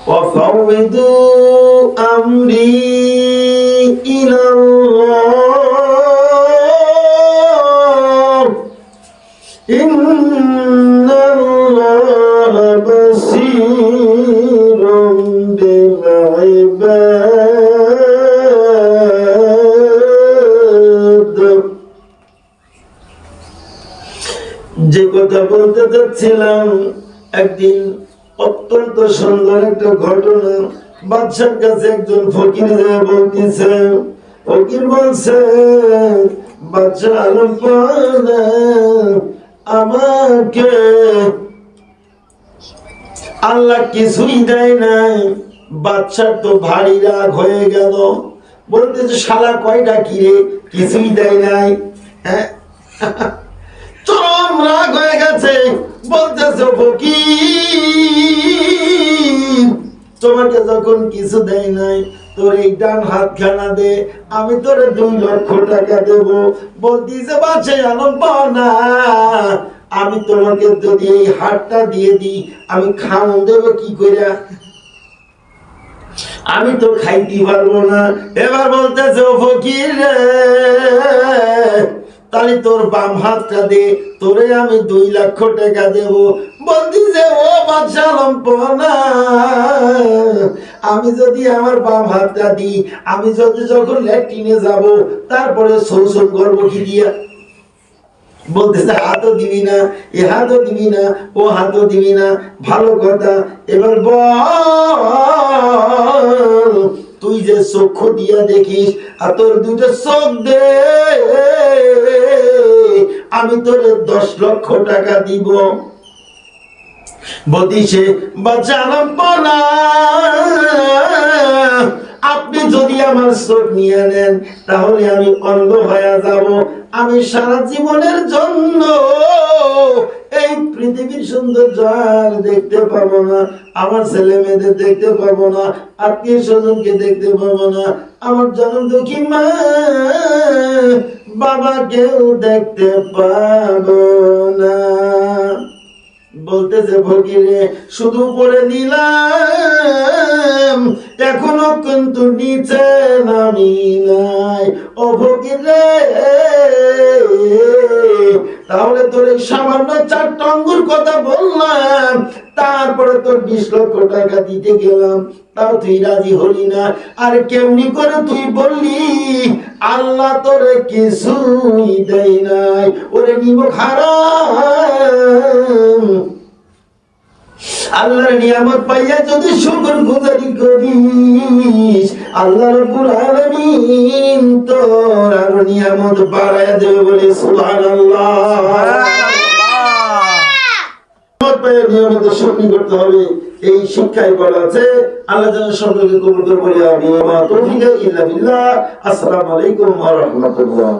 وفوضوا أمري إلى الله إن الله بصير بالعباد. যে কথা বলতে চাচ্ছিলাম, একদিন অত্যন্ত সুন্দর একটা ঘটনা। বাদশার কাছে একজন ফকির বলতেছে, ফকির বলছে, বাদশা আলম পানা আমাকে আল্লাহ কিছুই দেয় নাই। বাদশার তো ভারী রাগ হয়ে গেল, বলতেছে শালা কয়টা কিরে, কিছুই দেয় নাই। হ্যাঁ, চরম রাগ হয়ে গেছে, বলতেছে ফকির তোমাকে যখন কিছু দেয় নাই, তোর এই ডান হাত খানা দে, আমি তোরে 2 লক্ষ টাকা দেব। বলতেছে বাদশাহ আলম পাওনা, আমি তোমাকে যদি এই হাতটা দিয়ে দিই, আমি খাওন দেব কি করে? আমি তো খাইতে পারবো না। এবার বলতেছে ও ফকির রে, তাহলে তোর বাম হাতটা দে, তোরে আমি 2 লক্ষ টাকা দেব। বলতেছে ও বাদশা আলম পাওনা, আমি যদি আমার বাম হাতটা দিই, আমি যদি যখন ল্যাট্রিনে যাব, তারপরে শৌচন করবো কি দিয়া? বলতেছে হাতও দিবি না, এ হাতও দিবি না, ও হাতও দিবি না। ভালো কথা, এবার বল তুই যে চক্ষু দিয়া দেখিস, আর তোর 2টা চোখ দে, আমি তোর 10 লক্ষ টাকা দিব। বলতিছে বাদশা আলম পাওনা, আপনি যদি আমার চোখ নিয়ে নেন, তাহলে আমি অন্ধ হয়ে যাব। আমি সারা জীবনের জন্য এই পৃথিবীর সৌন্দর্য আর দেখতে পাবো না, আমার ছেলে মেয়েদের দেখতে পাবো না, আত্মীয় স্বজনকে দেখতে পাবো না, আমার জন্ম দুঃখী মা বাবাকেও দেখতে পাবো না। বলতেছে ফকিরে শুধু পড়ে নিলাম, এখনো কিন্তু নিচে নামি নাই। ও ফকিরে, তাহলে তোর এই সামান্য 4টা আঙ্গুর কথা বললাম, তারপরে তোর 20 লক্ষ টাকা দিতে গেলাম, তাও তুই রাজি হলি না। আর কেমনি করে তুই বললি আল্লাহ তোরে কিছুই দেয় নাই? ওরে নিব হারাম। আল্লাহর নিয়ামত পাইয়া যদি শুকরগুজারি করিস, আল্লাহ রাব্বুল আলামিন তোর আর নিয়ামত বাড়ায়া দেবে, বলে সুবহানাল্লাহ। নিয়মিত শুকরি করতে হবে, এই শিক্ষায় বলা আছে। আল্লাহ যেন সকলকে কবুল করে বলে আমিন। ওয়া মা তাওফীক ইল্লা বিল্লাহ। আসসালামু আলাইকুম ওয়া রাহমাতুল্লাহ।